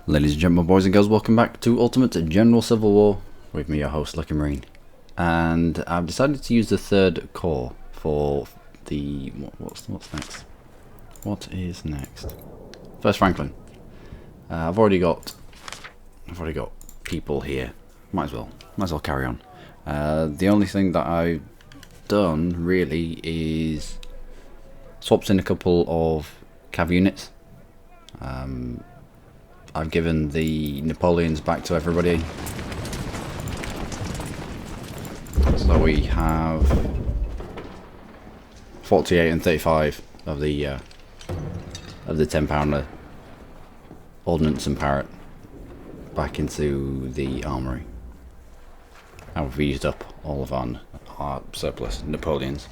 Ladies and gentlemen, boys and girls, welcome back to Ultimate General Civil War with me, your host, Luckymarine. And I've decided to use the third core for the... What's next? What is next? First Franklin. I've already got people here. Might as well carry on. The only thing that I've done really is swapped in a couple of cav units. I've given the Napoleons back to everybody. So we have 48 and 35 of the 10-pounder ordnance and parrot back into the armory. And we've used up all of our surplus Napoleons.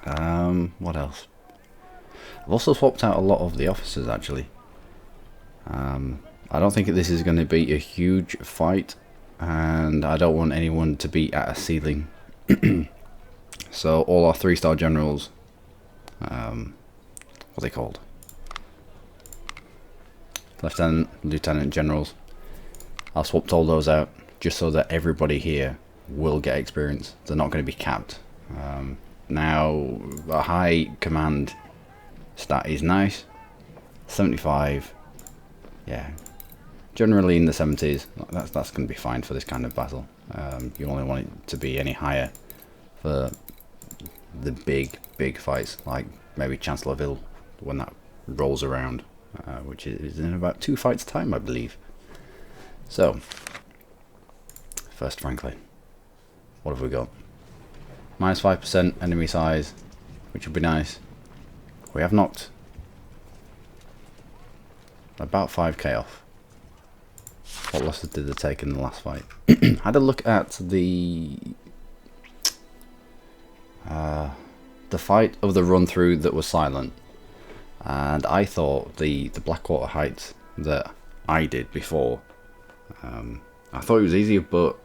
What else? I've also swapped out a lot of the officers actually. I don't think this is going to be a huge fight, and I don't want anyone to be at a ceiling. So all our 3-star generals, what are they called? Lieutenant generals. I'll swap all those out just so that everybody here will get experience. They're not going to be capped. Now a high command stat is nice. 75. Yeah, generally in the 70s. That's going to be fine for this kind of battle. You only want it to be any higher for the big fights, like maybe Chancellorsville when that rolls around, which is in about 2 fights time, I believe. So, first Franklin, what have we got? Minus 5% enemy size, which would be nice. We have knocked about 5k off. What losses did they take in the last fight? Had a look at the fight of the run through that was silent, and I thought the Blackwater Heights that I did before, I thought it was easier, but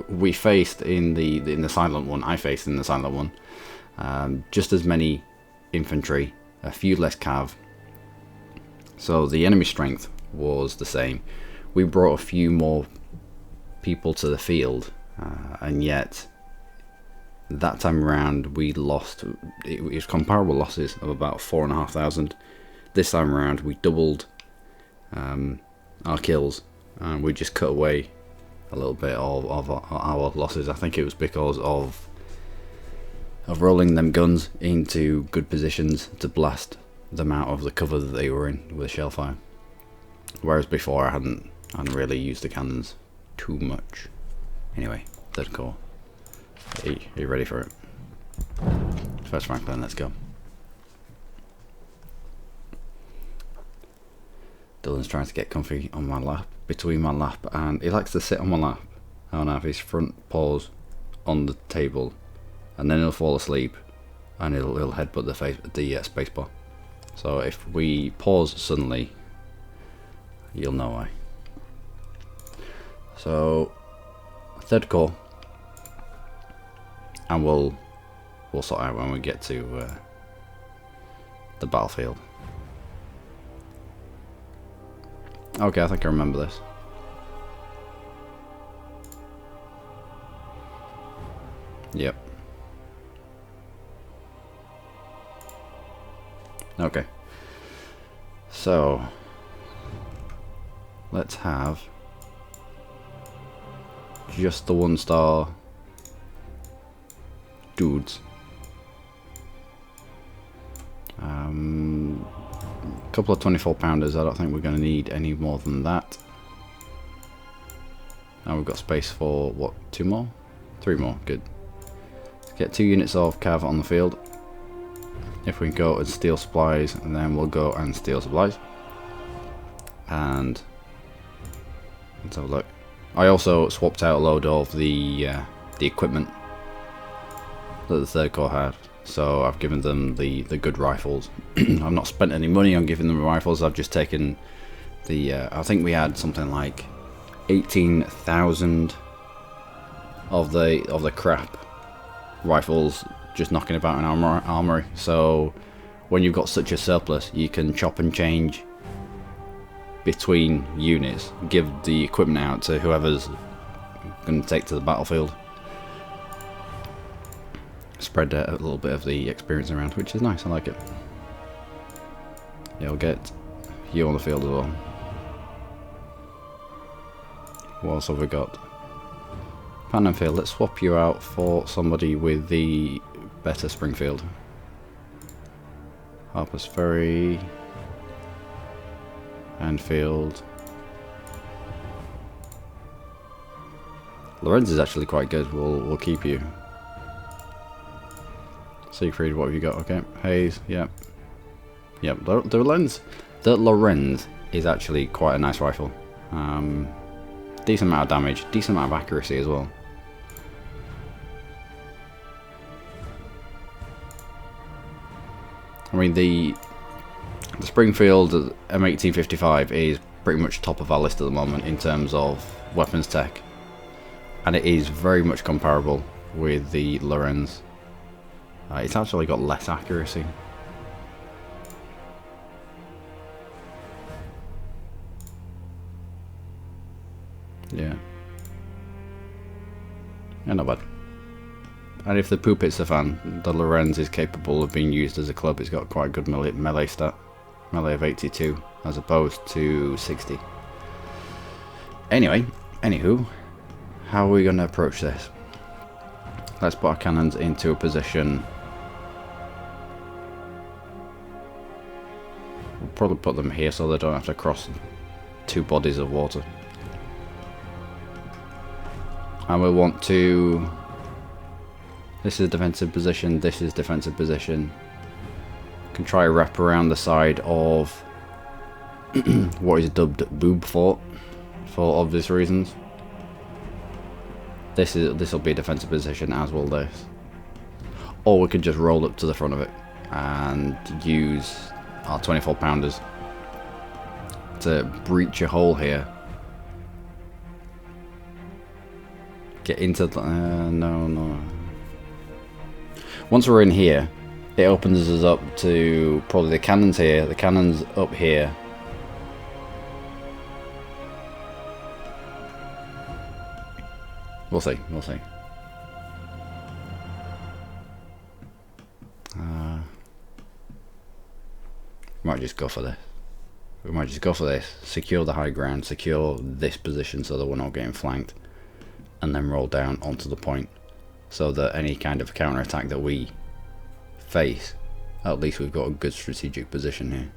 we faced in the silent one. I faced in the silent one just as many infantry, a few less cav. So the enemy strength was the same. We brought a few more people to the field, and yet that time around we lost. It was comparable losses of about 4,500. This time around we doubled our kills, and we just cut away a little bit of our losses. I think it was because of rolling them guns into good positions to blast them out of the cover that they were in with shell fire, whereas before I hadn't really used the cannons too much. Anyway, third core. Hey, are you ready for it? First Franklin, let's go. Dylan's trying to get comfy on my lap, between my lap, and he likes to sit on my lap and have his front paws on the table, and then he'll fall asleep and he'll headbutt the space bar. So if we pause suddenly, you'll know why. So third core, and we'll sort out when we get to the battlefield. Okay, I think I remember this. Yep. Okay, so let's have just the 1-star dudes. A couple of 24-pounders. I don't think we're going to need any more than that. Now we've got space for what? 2 more? 3 more. Good. Let's get 2 units of cav on the field. If we can go and steal supplies, and then we'll go and steal supplies. And let's have a look. I also swapped out a load of the equipment that the third corps had. So I've given them the good rifles. I've not spent any money on giving them rifles. I've just taken the. I think we had something like 18,000 of the crap rifles just knocking about in armory. So when you've got such a surplus, you can chop and change between units, give the equipment out to whoever's going to take to the battlefield. Spread a little bit of the experience around, which is nice. I like it. Yeah, we'll get you on the field as well. What else have we got? Pannonfield. Let's swap you out for somebody with the better Springfield. Harper's Ferry. Anfield. Lorenz is actually quite good. We'll keep you. Siegfried, what have you got? Okay, Hayes, yep. Yep, the Lorenz is actually quite a nice rifle. Decent amount of damage, decent amount of accuracy as well. I mean, the Springfield M1855 is pretty much top of our list at the moment in terms of weapons tech. And it is very much comparable with the Lorenz. It's actually got less accuracy. Yeah. Yeah, not bad. And if the Puppet's a fan, the Lorenz is capable of being used as a club. It's got quite a good melee stat. Melee of 82 as opposed to 60. Anyway, anywho, how are we going to approach this? Let's put our cannons into a position. We'll probably put them here so they don't have to cross two bodies of water. And we'll want to... This is defensive position, this is defensive position. Can try to wrap around the side of what is dubbed Boob Fort for obvious reasons. This will be a defensive position, as will this. Or we could just roll up to the front of it and use our 24 pounders to breach a hole here. Get into the... no. Once we're in here, it opens us up to probably the cannons here, the cannons up here. We'll see, we'll see. We might just go for this. We might just go for this. Secure the high ground, secure this position so that we're not getting flanked. And then roll down onto the point. So that any kind of counter-attack that we face, at least we've got a good strategic position here.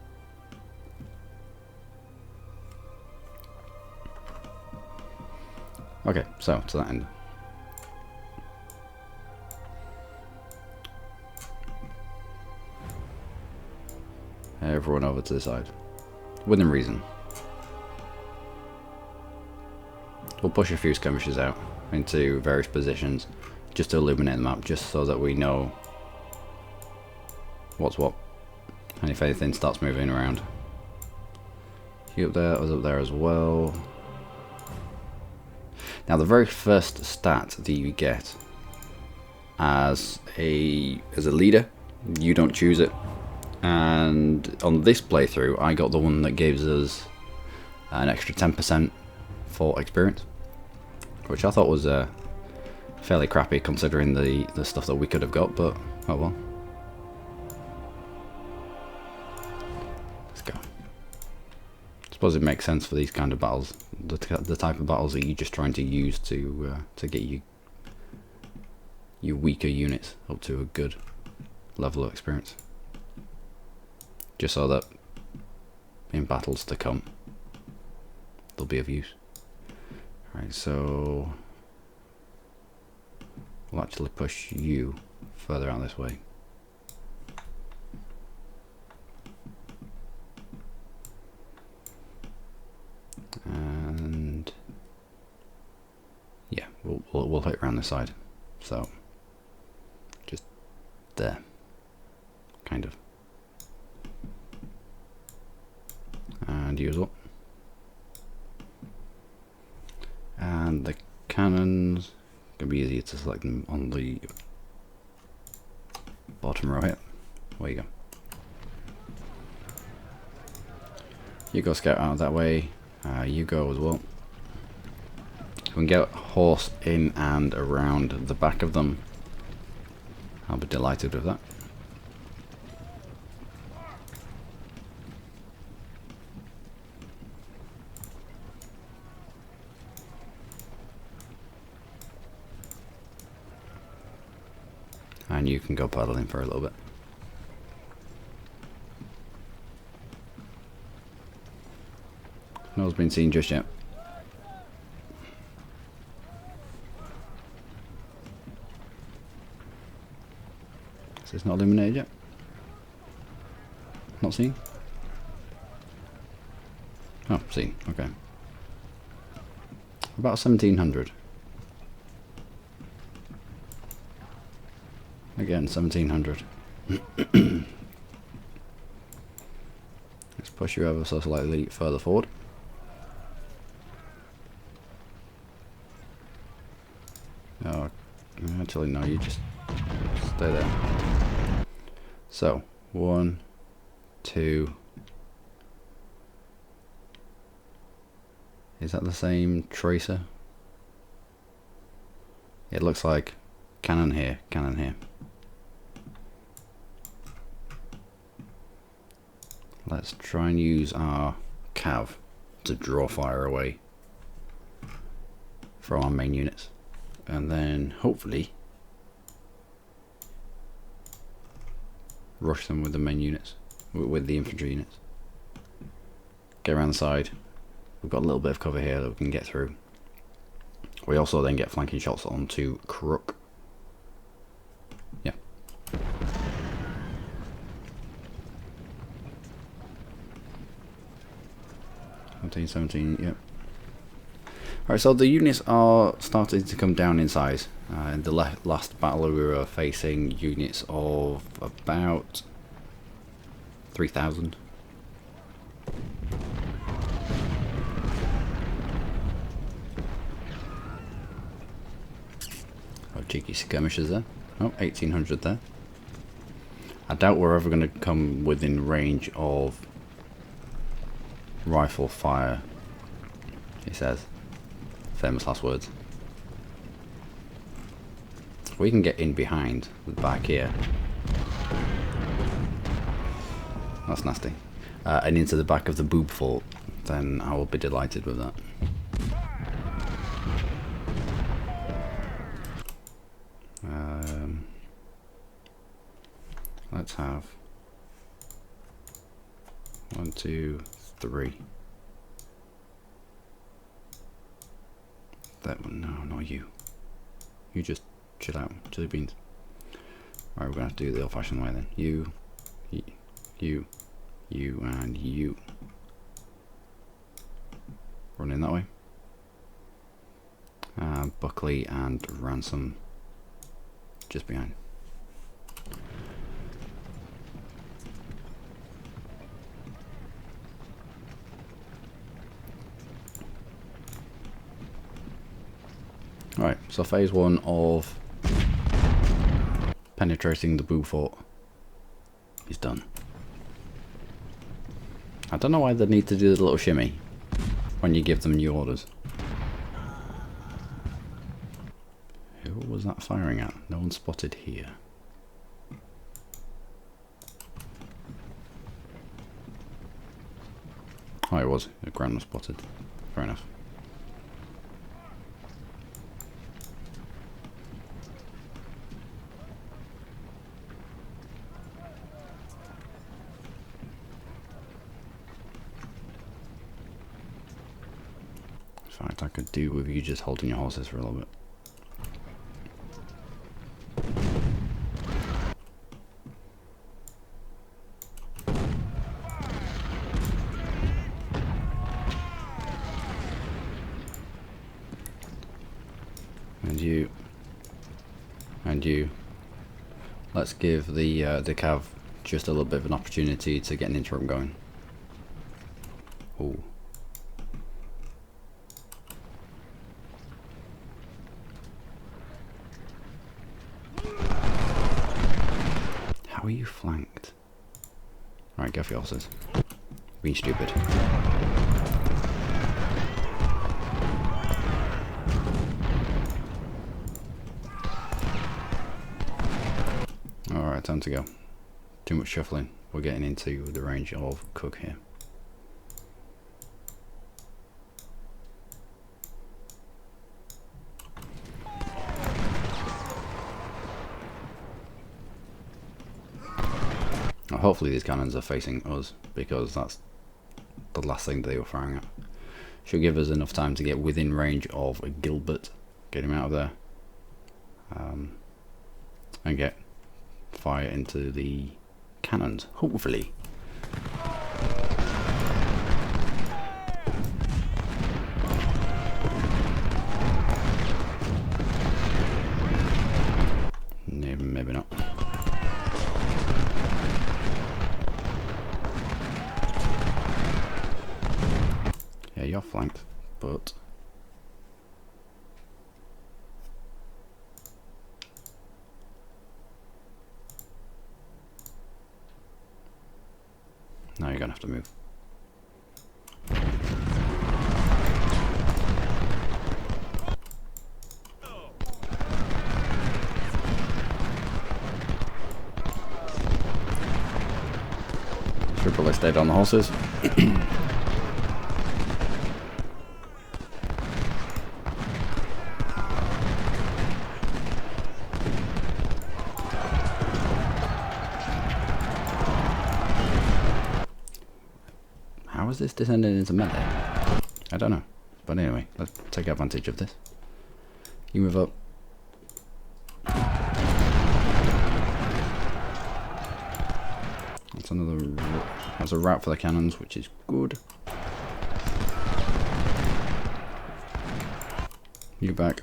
Okay, so to that end. Everyone over to the side. Within reason. We'll push a few skirmishers out into various positions just to illuminate the map, just so that we know what's what. And if anything starts moving around. You up there, I was up there as well. Now the very first stat that you get as a leader, you don't choose it. And on this playthrough I got the one that gives us an extra 10% for experience, which I thought was fairly crappy considering the stuff that we could have got, but oh well. Let's go. I suppose it makes sense for these kind of battles, the type of battles that you're just trying to use to get your weaker units up to a good level of experience, just so that in battles to come they'll be of use. Right, so we'll actually push you further out this way. And yeah, we'll hit around the side. So just there, kind of. And you as well. And the cannons, gonna be easier to select them on the bottom row here. There you go. You go scout out that way. You go as well. We can get horse in and around the back of them. I'll be delighted with that. And you can go paddling for a little bit. No one's been seen just yet. Is this not illuminated yet? Not seen? Oh, seen. Okay. About 1700. Again, 1700. Let's push you ever so slightly further forward. Oh, actually no, you just stay there. So, 1, 2. Is that the same tracer? It looks like cannon here, cannon here. Let's try and use our cav to draw fire away from our main units, and then hopefully rush them with the main units, with the infantry units. Get around the side. We've got a little bit of cover here that we can get through. We also then get flanking shots onto Crook. Yeah. 17, yep. Alright, so the units are starting to come down in size. In the last battle we were facing units of about 3,000. Oh, cheeky skirmishers there. Oh, 1,800 there. I doubt we're ever going to come within range of rifle fire, he says. Famous last words. If we can get in behind the back here, that's nasty, and into the back of the boob fort, then I will be delighted with that. Let's have 1, 2, 3. That one, no, not you. You just chill out, chili beans. Alright, we're gonna have to do it the old-fashioned way then. You, and you. Run in that way. Buckley and Ransom just behind. Right, so phase 1 of penetrating the boo fort is done. I don't know why they need to do the little shimmy when you give them new orders. Who was that firing at? No one spotted here. Oh, it was. The ground was spotted. Fair enough. In fact, I could do with you just holding your horses for a little bit. And you. Let's give the cav just a little bit of an opportunity to get an interim going. Ooh. How are you flanked? Alright, go for your horses. Being stupid. Alright, time to go. Too much shuffling. We're getting into the range of Cook here. Well, hopefully these cannons are facing us, because that's the last thing they were firing at. Should give us enough time to get within range of Gilbert, get him out of there, and get fire into the cannons, hopefully. Maybe not. Yeah, you're flanked, but now you're gonna have to move. Should probably stay on the horses. How is this descending into melee? I don't know. But anyway, let's take advantage of this. You move up. That's a route for the cannons, which is good. You back.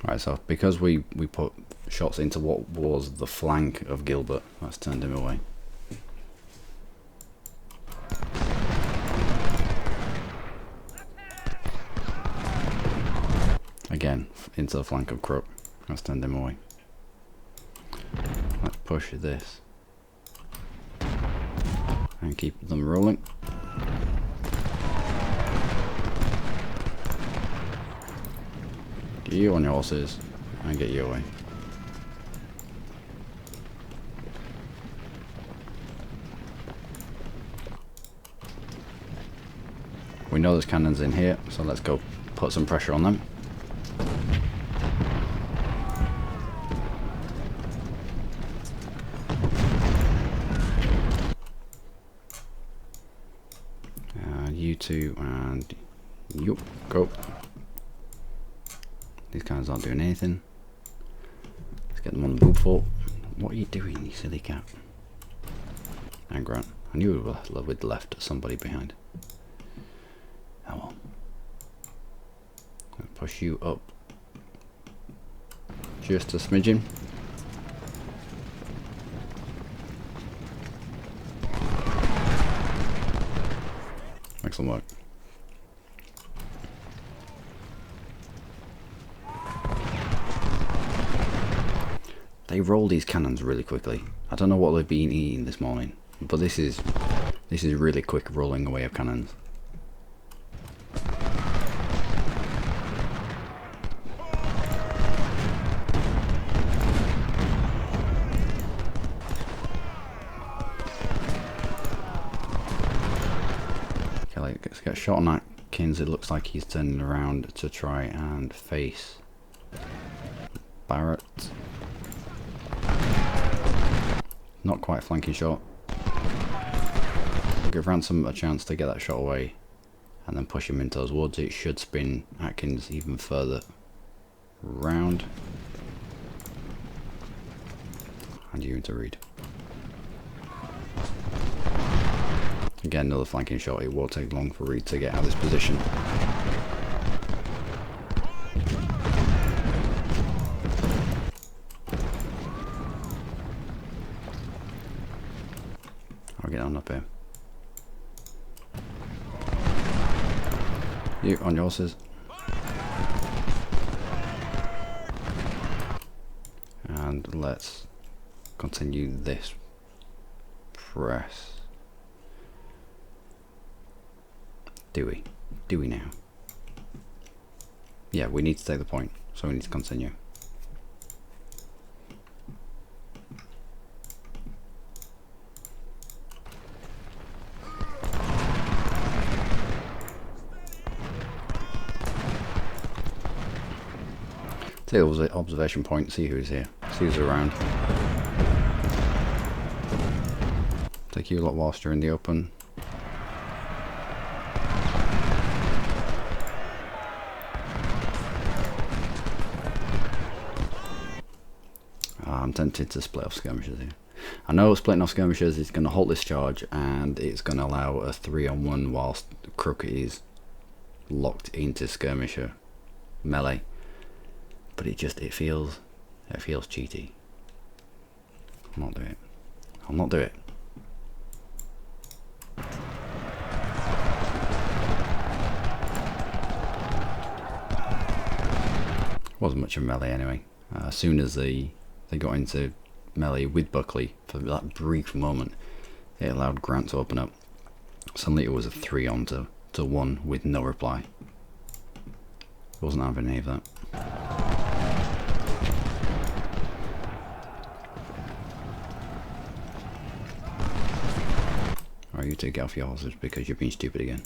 Right, so because we put shots into what was the flank of Gilbert, that's turned him away. Again, into the flank of Crook. Let's send him away. Let's push this. And keep them rolling. Get you on your horses and get you away. We know there's cannons in here, so let's go put some pressure on them. You two and you go. These guys aren't doing anything. Let's get them on the boot fort. What are you doing, you silly cat? And Grant, I knew we'd left somebody behind. Oh well. I'll push you up just a smidgen. Excellent work. They roll these cannons really quickly. I don't know what they've been eating this morning, but this is really quick rolling away of cannons. Let's get a shot on Atkins. It looks like he's turning around to try and face Barrett. Not quite flanking shot. Give Ransom a chance to get that shot away and then push him into those woods. It should spin Atkins even further round. And you into Reed. Again, another flanking shot. It won't take long for Reed to get out of this position. I'll get on up here. You on your horses. let's continue this press. Do we? Do we now? Yeah, we need to take the point, so we need to continue. Take the observation point, see who's here, see who's around. Take you lot whilst you're in the open. I'm tempted to split off skirmishers here. I know splitting off skirmishers is going to halt this charge and it's going to allow a 3-on-1 whilst Crook is locked into skirmisher melee. But it feels cheaty. I'll not do it. I'll not do it. Wasn't much of melee anyway. As soon as they got into melee with Buckley for that brief moment, it allowed Grant to open up. Suddenly it was a 3-on-1 with no reply. Wasn't having any of that. Alright, you two get off your horses because you're being stupid again.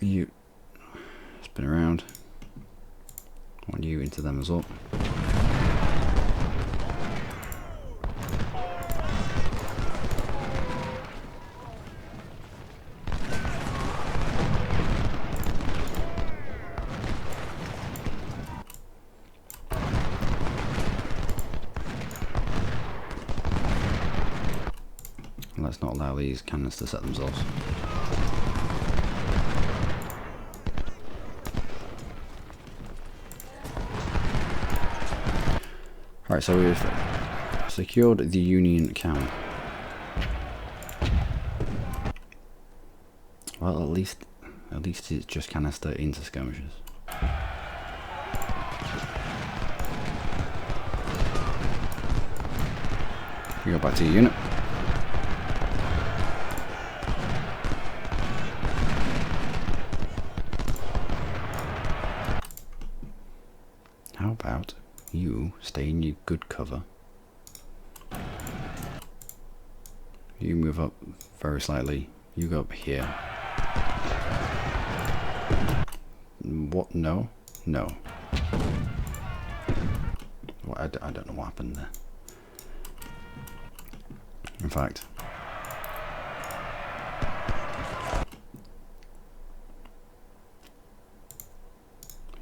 You spin around. I want you into them as well. And let's not allow these cannons to set themselves. Right, so we've secured the Union camp. Well, at least it's just canister into skirmishers. You go back to your unit. How about you stay in your good cover? You move up very slightly. You go up here. What? No? No. Well, I don't know what happened there. In fact,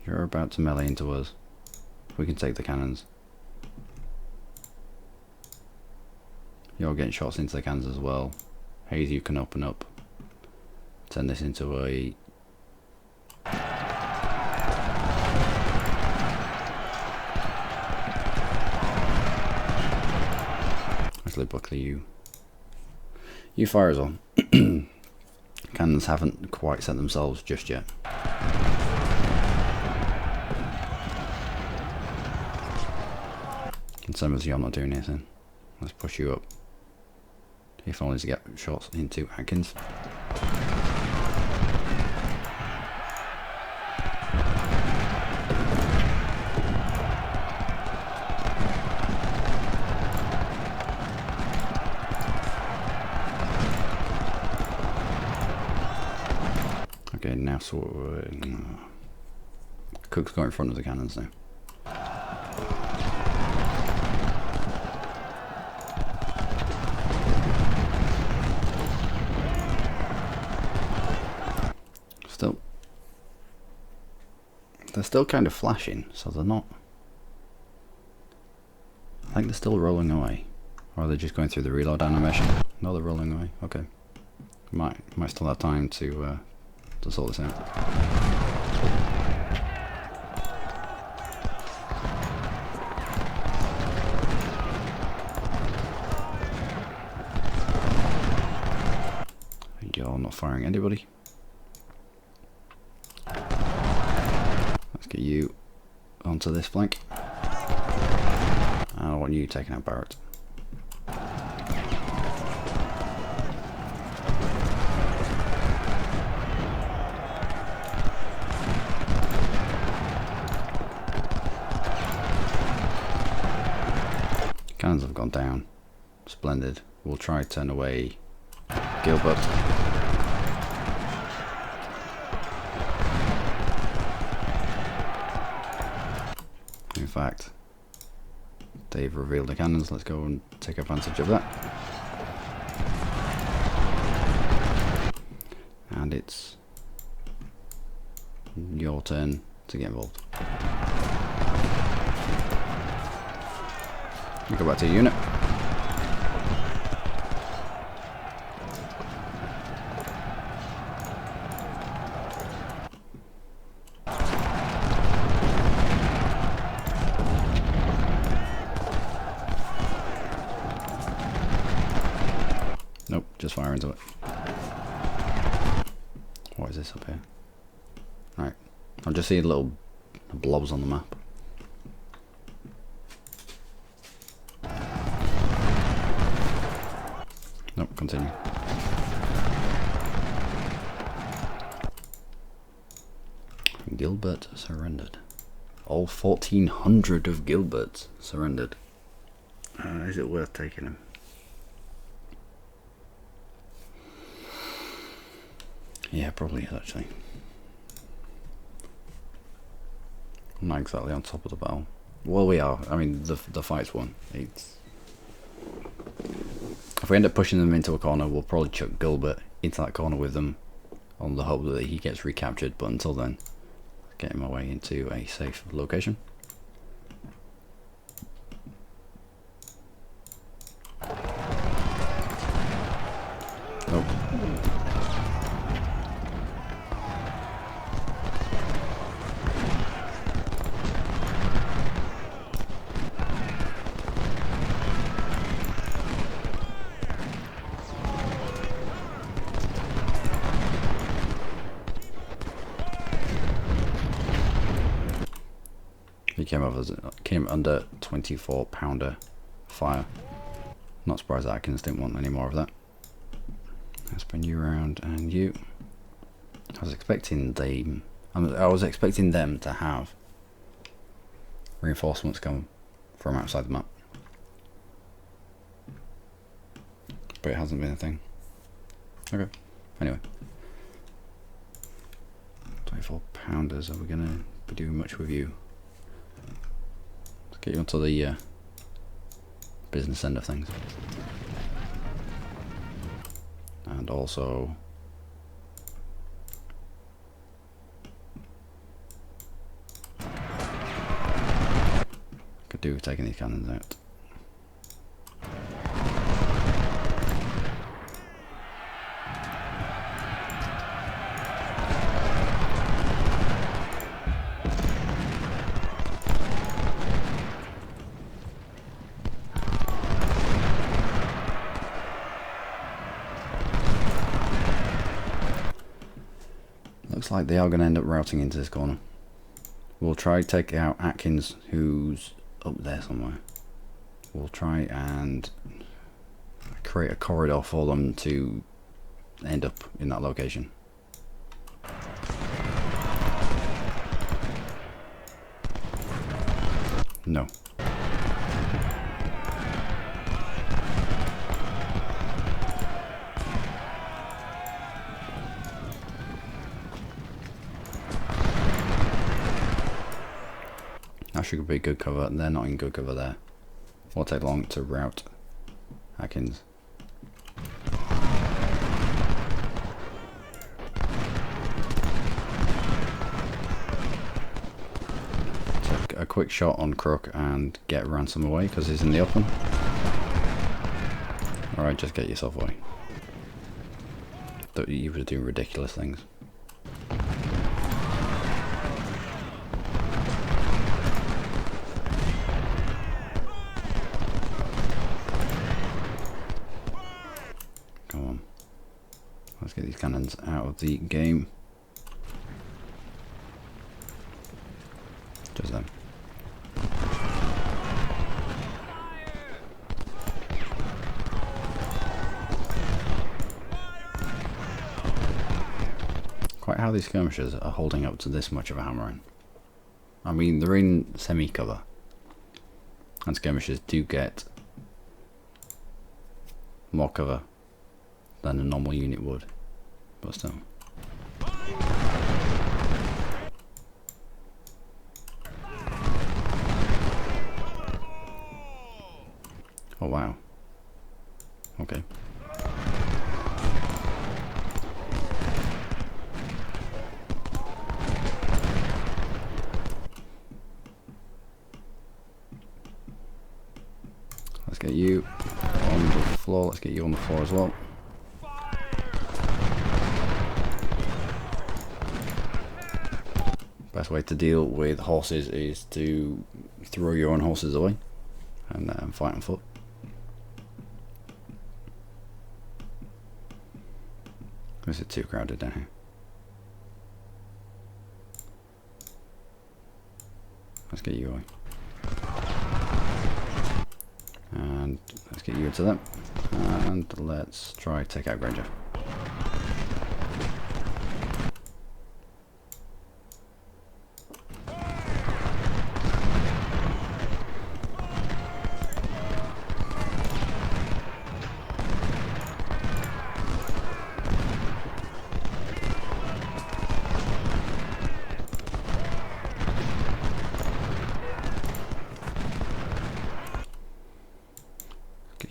you're about to melee into us. We can take the cannons. You're getting shots into the cannons as well. Hayes, you can open up. Turn this into a... Actually, Buckley, you fire as well. Cannons haven't quite set themselves just yet. And same as you're not doing anything. Let's push you up. If only to get shots into Atkins. Okay, now Cook's got in front of the cannons now. They're still kind of flashing, so they're not... I think they're still rolling away. Or are they just going through the reload animation? No, they're rolling away. Okay. Might still have time to sort this out. You're not firing anybody. get you onto this flank. And I want you taking out Barrett. Cannons have gone down. Splendid. We'll try turn away Gilbert. In fact, they've revealed the cannons. Let's go and take advantage of that. And it's your turn to get involved. You go back to your unit. Nope, just fire into it. What is this up here? Right, I'll just see little blobs on the map. Nope, continue. Gilbert surrendered. All 1,400 of Gilberts surrendered. Is it worth taking him? Yeah, probably is actually. I'm not exactly on top of the battle. Well, we are. I mean, the fight's won. If we end up pushing them into a corner, we'll probably chuck Gilbert into that corner with them on the hope that he gets recaptured, but until then, get him away into a safe location. Nope. He came under 24-pounder fire. Not surprised that Atkins didn't want any more of that. Let's bring you around, and you. I was expecting them to have reinforcements come from outside the map, but it hasn't been a thing. Okay. Anyway, 24-pounders. Are we gonna be doing much with you? Get you onto the business end of things. And also could do with taking these cannons out. Looks like they are going to end up routing into this corner. We'll try to take out Atkins, who's up there somewhere. We'll try and create a corridor for them to end up in that location. No. That should be good cover. They're not in good cover there. Won't take long to rout Atkins. Take a quick shot on Crook and get Ransom away because he's in the open. Alright, just get yourself away. You were doing ridiculous things. Let's get these cannons out of the game. how these skirmishers are holding up to this much of a hammering. I mean, they're in semi-cover, and skirmishers do get more cover than a normal unit would, but still. Oh wow. Okay. Let's get you on the floor. Let's get you on the floor as well. Best way to deal with horses is to throw your own horses away and fight on foot. This is too crowded down here. Let's get you away. And let's get you into them. And let's try take out Granger.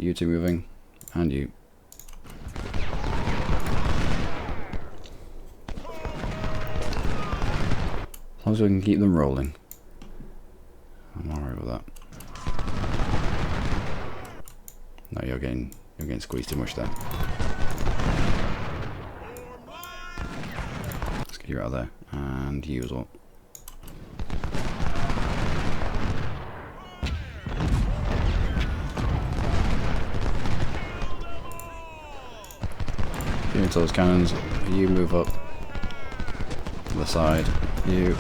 You two moving, and you. As long as we can keep them rolling, I'm alright with that. No, you're getting squeezed too much there. Let's get you out of there, and you as well. Into those cannons, you move up to the side, you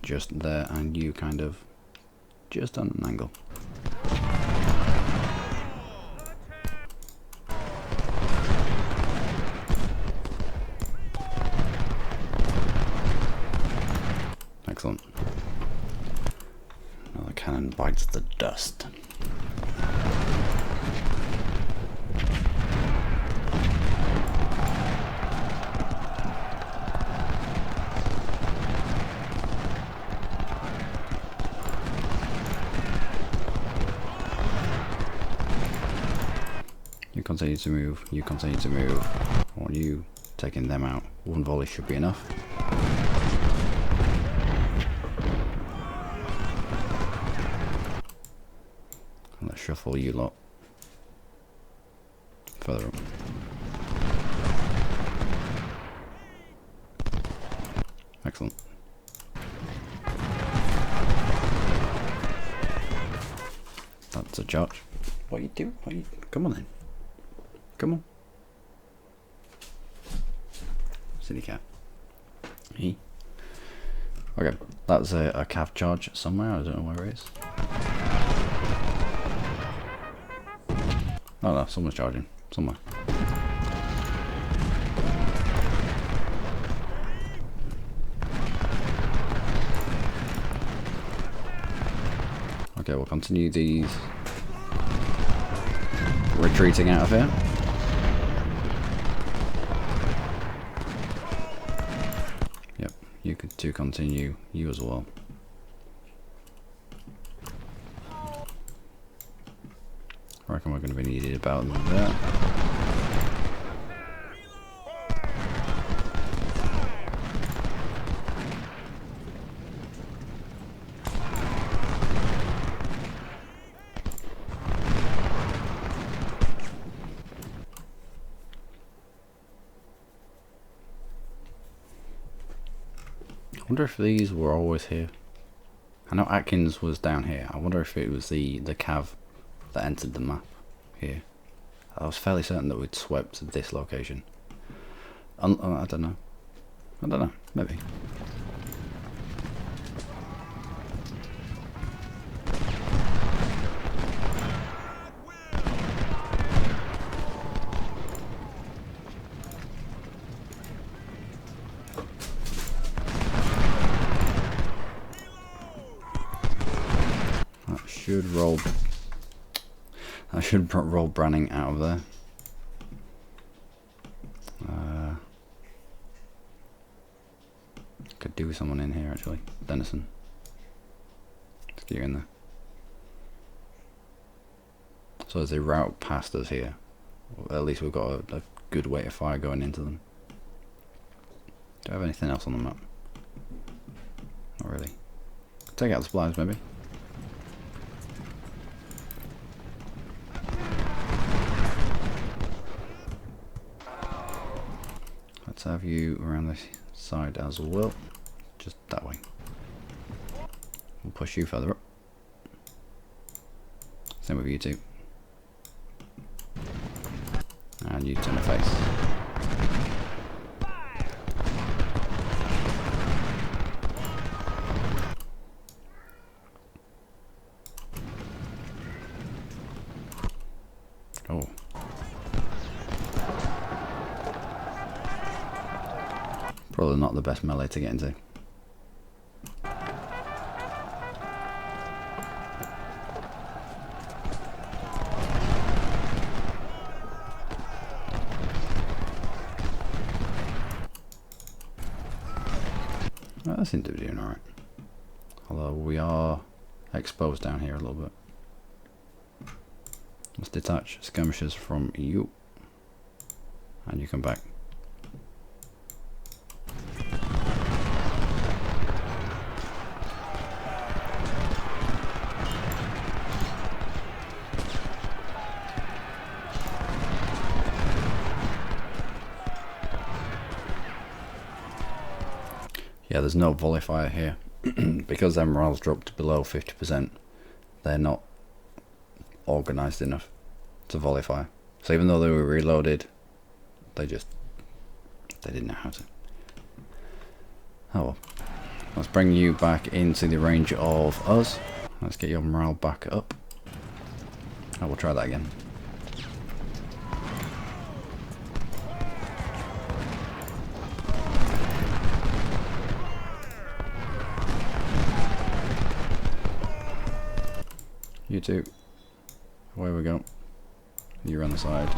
just there, and you kind of just on an angle. Excellent. Another cannon bites the dust. You continue to move, you continue to move. I want you taking them out. One volley should be enough. And let's shuffle you lot further up. Excellent. That's a charge. What are you doing? What are you... Come on then. Come on. Silly cat. He. Okay, that's a cav charge somewhere. I don't know where it is. Oh no, someone's charging. Somewhere. Okay, we'll continue these retreating out of here. Yep, you could to continue, you as well. I reckon we're going to be needed about there. I wonder if these were always here. I know Atkins was down here. I wonder if it was the cav that entered the map here. I was fairly certain that we'd swept this location. I don't know. I don't know. Maybe. should roll. I should roll Branning out of there. Could do with someone in here actually. Denison. Let's get you in there. So there's a route past us here. Well, at least we've got a good way of fire going into them. Do I have anything else on the map? Not really. Take out the supplies maybe. Let's have you around this side as well. Just that way. We'll push you further up. Same with you two. And you turn the face. Oh. Probably not the best melee to get into. I seem to be doing alright. Although we are exposed down here a little bit. Let's detach skirmishers from you. And you come back. Yeah, there's no volley fire here. Because their morale's dropped below 50%, they're not organised enough to volley fire. So even though they were reloaded, they didn't know how to. Oh well. Let's bring you back into the range of us. Let's get your morale back up. I will try that again. You two, away we go. You're on the side.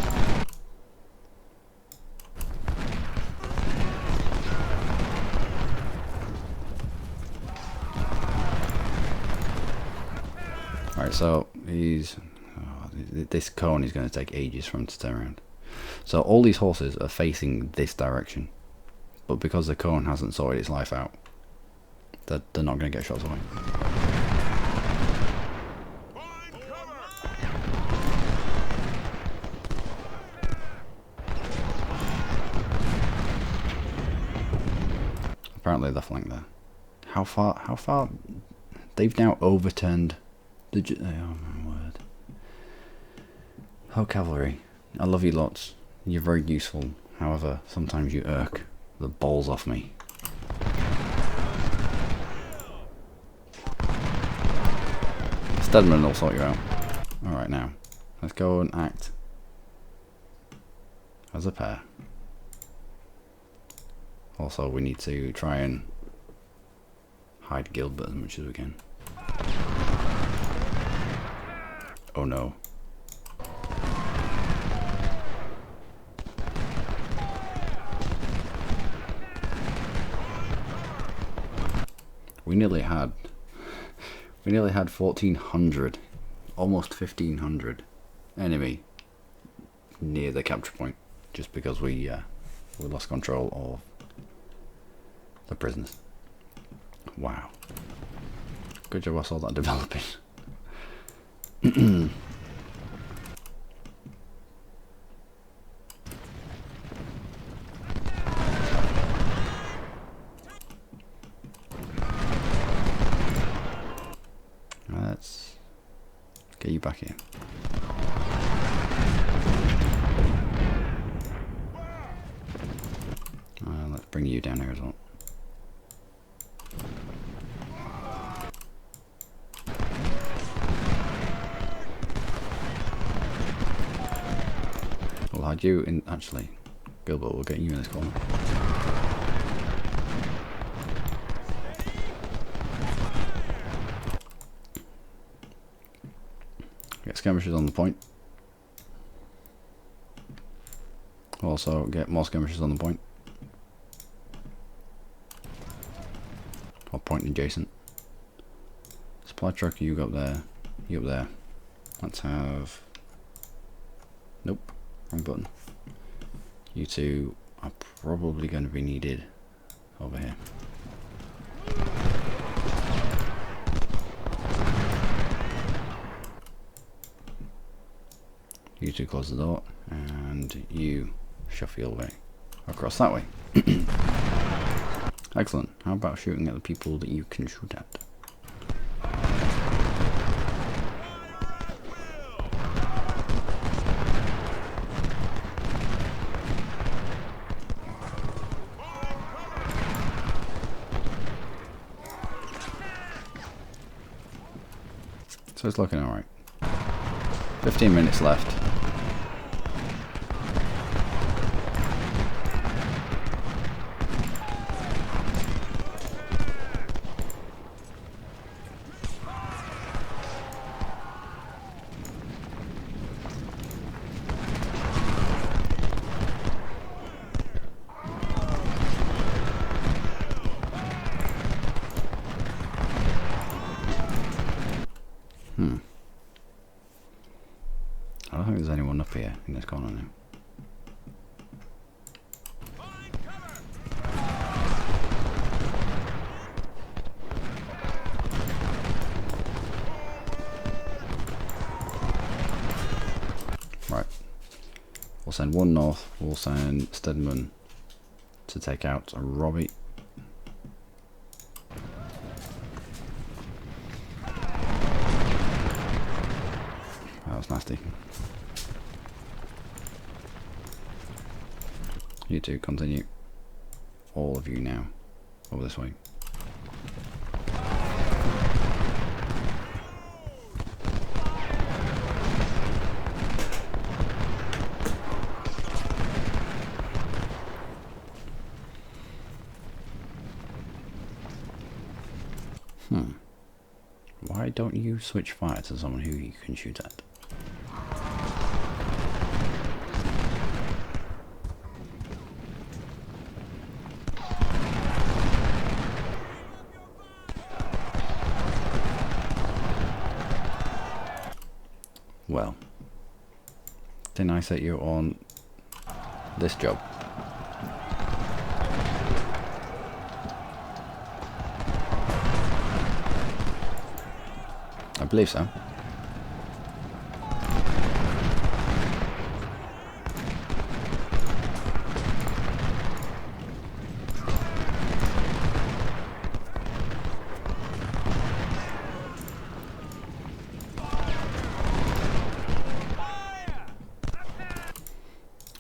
Alright, so he's... Oh, this cone is going to take ages for him to turn around. So all these horses are facing this direction. But because the cone hasn't sorted its life out, they're not going to get shots away. Apparently they're flanked there. How far? They've now overturned the... Oh my word. Oh, cavalry. I love you lots. You're very useful. However, sometimes you irk the balls off me. Stedman will sort you out. Alright now. Let's go and act as a pair. Also, we need to try and hide Gilbert as much as we can. Oh no. We nearly had 1,400, almost 1,500 enemy near the capture point, just because we lost control of the prisoners. Wow. Good job I saw that developing. Let's get you back here. Let's bring you down here as well. We'll hide you in... Actually, Gilbert, we'll get you in this corner. Get skirmishers on the point. Also get more skirmishers on the point. Or point adjacent. Supply truck, you go up there. You up there. Let's have... Nope. Wrong button. You two are probably going to be needed over here. You two close the door, and you shuffle your way across that way. Excellent. How about shooting at the people that you can shoot at? So it's looking alright. 15 minutes left. I don't think there's anyone up here in this corner now. Right. We'll send one north. We'll send Stedman to take out Robbie. That was nasty. You two continue. All of you now. Over this way. Why don't you switch fire to someone who you can shoot at? Well, didn't I set you on this job? I believe so.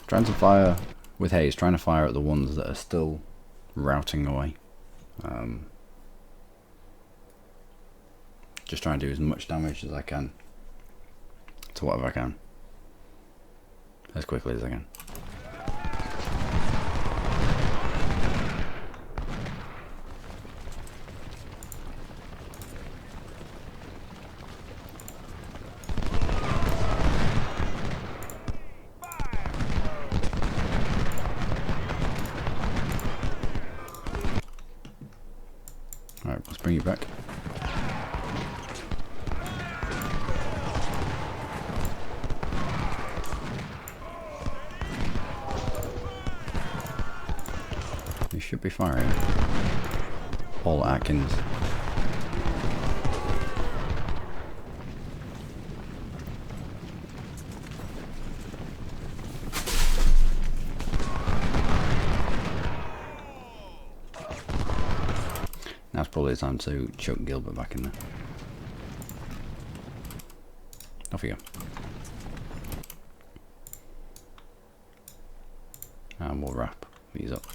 Trying to fire with haze, trying to fire at the ones that are still routing away. Just trying to do as much damage as I can to whatever I can, as quickly as I can. Alright, let's bring you back. You should be firing all Atkins. Now's probably the time to chuck Gilbert back in there. Off you go. And we'll wrap these up.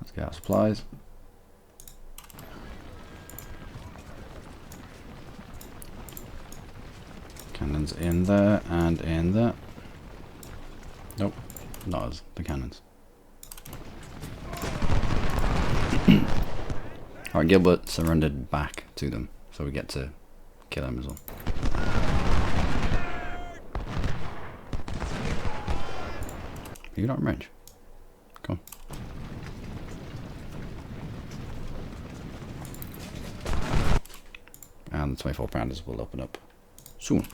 Let's get our supplies. cannons in there and in there. Nope, not us, the cannons. Alright, Gilbert surrendered back to them, so we get to kill him as well. You're not in range. Come on. And the 24 pounders will open up soon.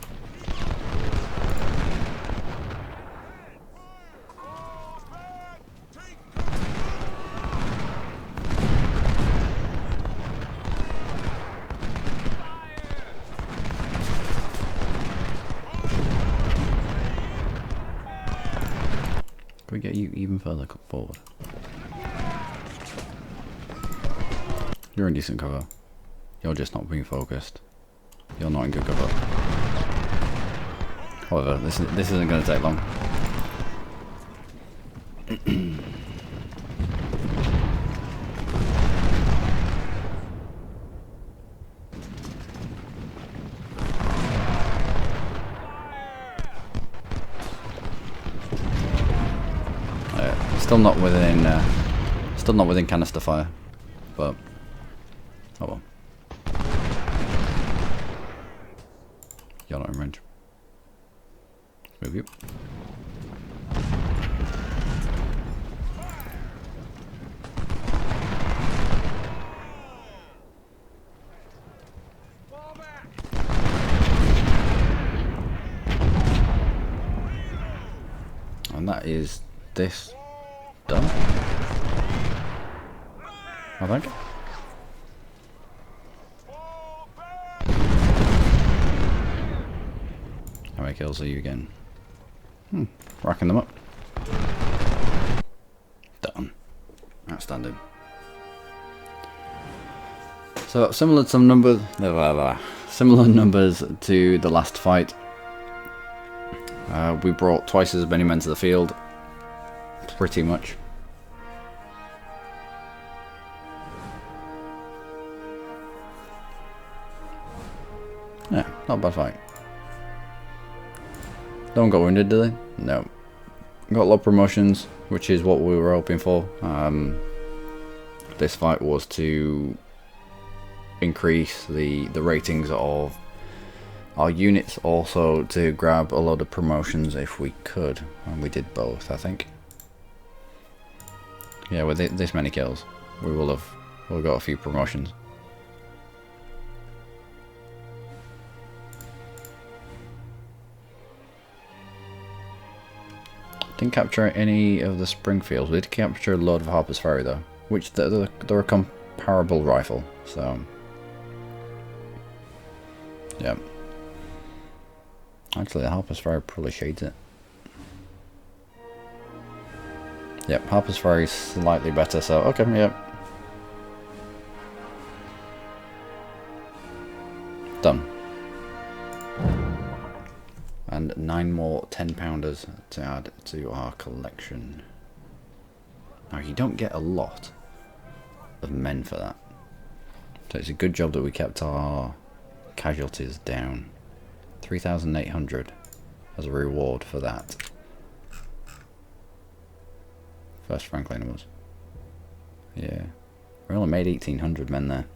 Can we get you even further forward? You're in decent cover. You're just not being focused. You're not in good cover. However, this isn't going to take long. Still not within canister fire, but oh well. You're not in range. Move you. And that is this done, I think. How many kills are you again? Racking them up. Done. Outstanding. So similar numbers to the last fight. We brought twice as many men to the field, pretty much. Yeah, not a bad fight. No one got wounded, did they? No. Got a lot of promotions, which is what we were hoping for. This fight was to increase the ratings of our units, also to grab a lot of promotions if we could, and we did both, I think. Yeah, with this many kills, we'll got a few promotions. Didn't capture any of the Springfields. We did capture a load of Harper's Ferry though, which they're a comparable rifle, so yeah. Actually, the Harper's Ferry probably shades it. Yep, Harper's Ferry is slightly better, so okay, yep. Done. And 9 more 10-pounders to add to our collection. Now, you don't get a lot of men for that. So it's a good job that we kept our casualties down. 3,800 as a reward for that. First Franklin was. Yeah. We only made 1,800 men there.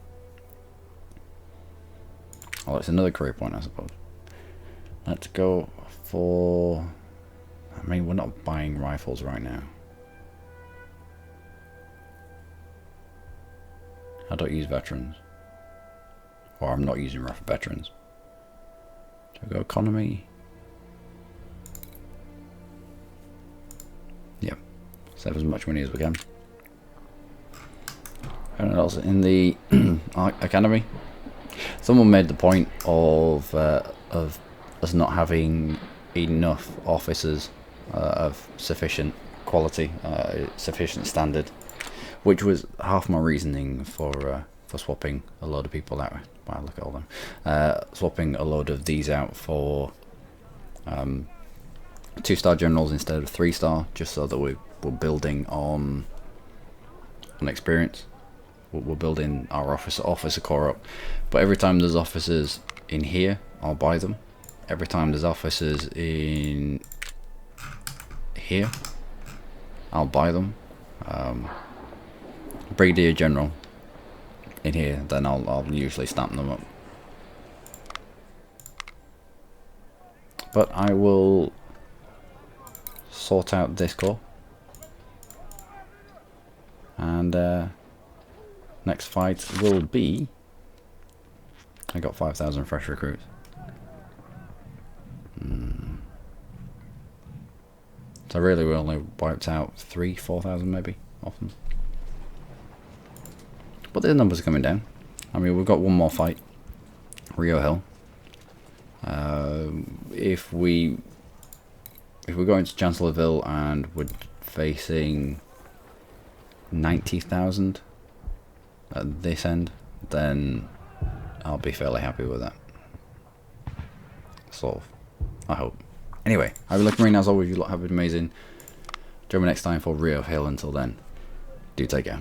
Oh, it's another career point, I suppose. Let's go for... I mean, we're not buying rifles right now. I don't use veterans. Or I'm not using veterans. Do we go economy? Yep. Save as much money as we can. Anyone else in the academy? Someone made the point of us not having enough officers of sufficient quality, sufficient standard, which was half my reasoning for swapping a load of people out. Wow, look at all them. Swapping a load of these out for 2-star generals instead of 3-star, just so that we're building on experience. We're building our officer corps up. But every time there's officers in here, I'll buy them. every time there's officers in here, I'll buy them. Brigadier General in here, then I'll usually stamp them up. But I will sort out this corps, and next fight will be, I got 5,000 fresh recruits. So really we only wiped out 4,000 maybe off them. But the numbers are coming down. I mean, we've got one more fight, Rio Hill. If we go into Chancellorville and we're facing 90,000 at this end, then I'll be fairly happy with that. Sort of. I hope. Anyway, I've been Luckymarine. As always, you lot have been amazing. Join me next time for Rio Hill. Until then, do take care.